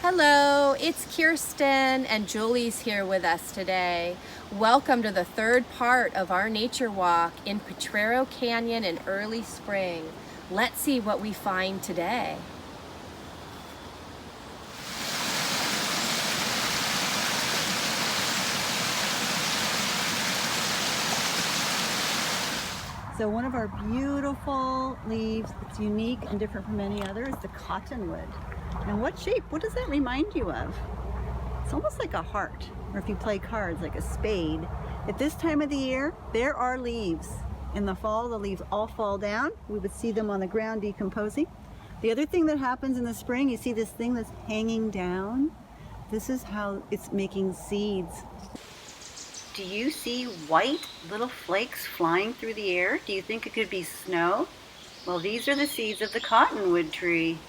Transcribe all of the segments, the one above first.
Hello, it's Kirsten and Julie's here with us today. Welcome to the third part of our nature walk in Potrero Canyon in early spring. Let's see what we find today. So one of our beautiful leaves that's unique and different from any other is the cottonwood. And what shape? What does that remind you of? It's almost like a heart, or if you play cards, like a spade. At this time of the year, there are leaves. In the fall, the leaves all fall down. We would see them on the ground decomposing. The other thing that happens in the spring, you see this thing that's hanging down? This is how it's making seeds. Do you see white little flakes flying through the air? Do you think it could be snow? Well, these are the seeds of the cottonwood tree.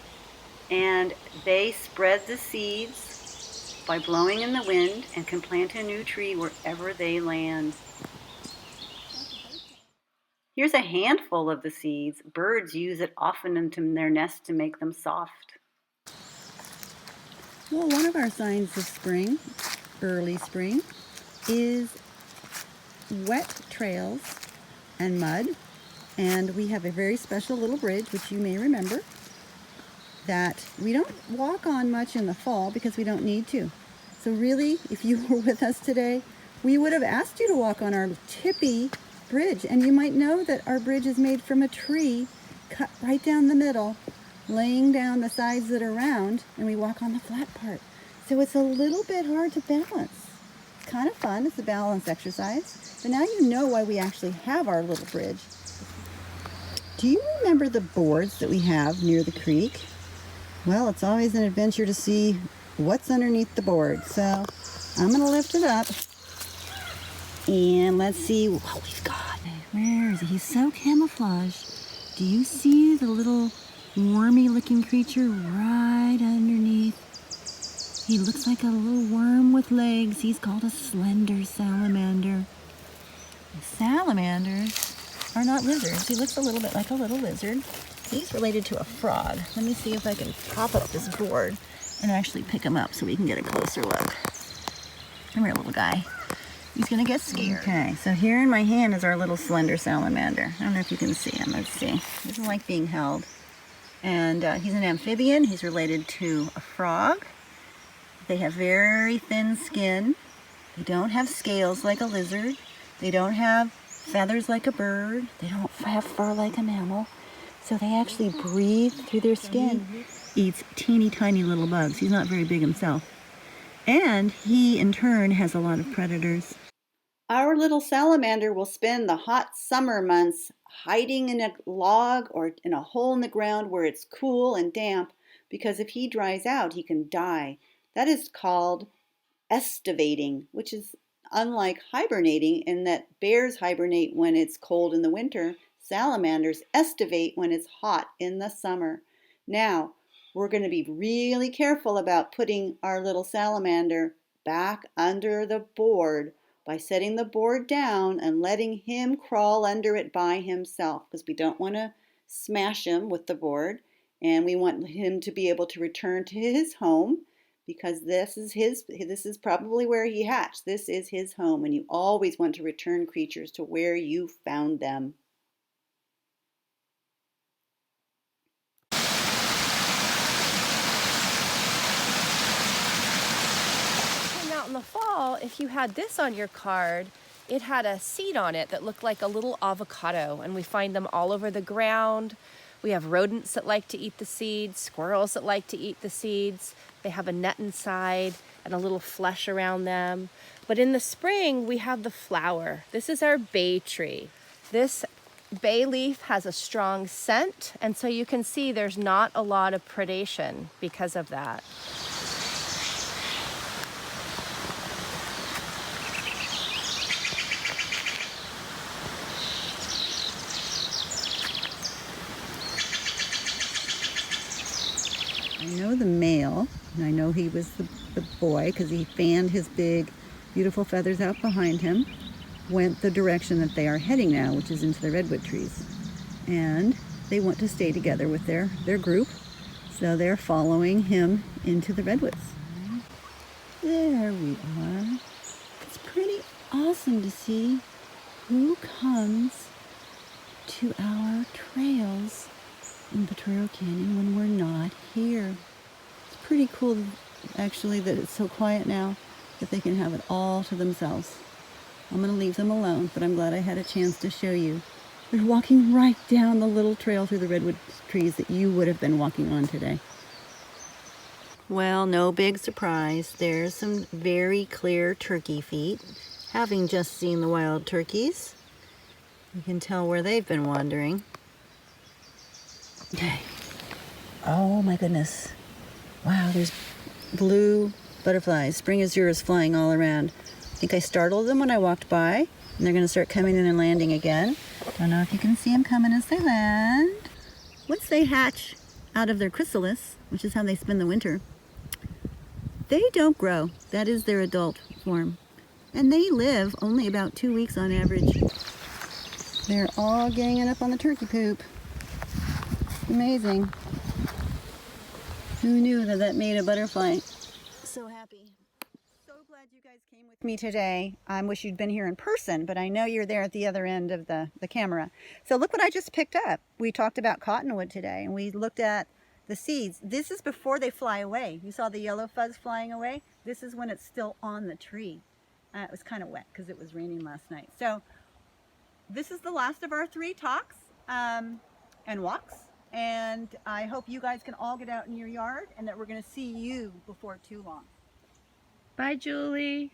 And they spread the seeds by blowing in the wind and can plant a new tree wherever they land. Here's a handful of the seeds. Birds use it often into their nests to make them soft. Well, one of our signs of spring, early spring, is wet trails and mud. And we have a very special little bridge, which you may remember, that we don't walk on much in the fall because we don't need to. So really, if you were with us today, we would have asked you to walk on our Tippy Bridge. And you might know that our bridge is made from a tree cut right down the middle, laying down the sides that are round, and we walk on the flat part. So it's a little bit hard to balance. It's kind of fun, it's a balance exercise. But now you know why we actually have our little bridge. Do you remember the boards that we have near the creek? Well, it's always an adventure to see what's underneath the board. So I'm going to lift it up and let's see what we've got. Where is he? He's so camouflaged. Do you see the little wormy looking creature right underneath? He looks like a little worm with legs. He's called a slender salamander. The salamanders are not lizards. He looks a little bit like a little lizard. He's related to a frog. Let me see if I can pop up this board and actually pick him up so we can get a closer look. Come here, little guy. He's gonna get scared. Okay, so here in my hand is our little slender salamander. I don't know if you can see him. Let's see. He doesn't like being held. And he's an amphibian. He's related to a frog. They have very thin skin. They don't have scales like a lizard. They don't have feathers like a bird. They don't have fur like a mammal. So they actually breathe through their skin. Eats teeny tiny little bugs. He's not very big himself. And he, in turn, has a lot of predators. Our little salamander will spend the hot summer months hiding in a log or in a hole in the ground where it's cool and damp, because if he dries out, he can die. That is called estivating, which is unlike hibernating in that bears hibernate when it's cold in the winter. Salamanders estivate when it's hot in the summer. Now, we're going to be really careful about putting our little salamander back under the board by setting the board down and letting him crawl under it by himself, because we don't want to smash him with the board, and we want him to be able to return to his home, because this is probably where he hatched. This is his home, and you always want to return creatures to where you found them. In the fall, if you had this on your card, it had a seed on it that looked like a little avocado, and we find them all over the ground. We have rodents that like to eat the seeds, squirrels that like to eat the seeds. They have a nut inside and a little flesh around them. But in the spring, we have the flower. This is our bay tree. This bay leaf has a strong scent, and so you can see there's not a lot of predation because of that. I know the male, and I know he was the boy because he fanned his big, beautiful feathers out behind him, went the direction that they are heading now, which is into the Redwood Trees. And they want to stay together with their group. So they're following him into the redwoods. There we are. It's pretty awesome to see who comes to our trails in Potrero Canyon when we're not here. It's pretty cool, actually, that it's so quiet now that they can have it all to themselves. I'm going to leave them alone, but I'm glad I had a chance to show you. They're walking right down the little trail through the redwood trees that you would have been walking on today. Well, no big surprise. There's some very clear turkey feet. Having just seen the wild turkeys, you can tell where they've been wandering. Oh my goodness. Wow, there's blue butterflies, spring azuras flying all around. I think I startled them when I walked by, and they're going to start coming in and landing again. Don't know if you can see them coming as they land. Once they hatch out of their chrysalis, which is how they spend the winter, they don't grow. That is their adult form. And they live only about 2 weeks on average. They're all ganging up on the turkey poop. Amazing. Who knew that that made a butterfly so happy? So glad you guys came with me today. I wish you'd been here in person, but I know you're there at the other end of the camera. So look what I just picked up. We talked about cottonwood today, and we looked at the seeds. This is before they fly away. You saw the yellow fuzz flying away? This is when it's still on the tree. It was kind of wet because it was raining last night. So this is the last of our 3 talks and walks. And I hope you guys can all get out in your yard and that we're going to see you before too long. Bye, Julie.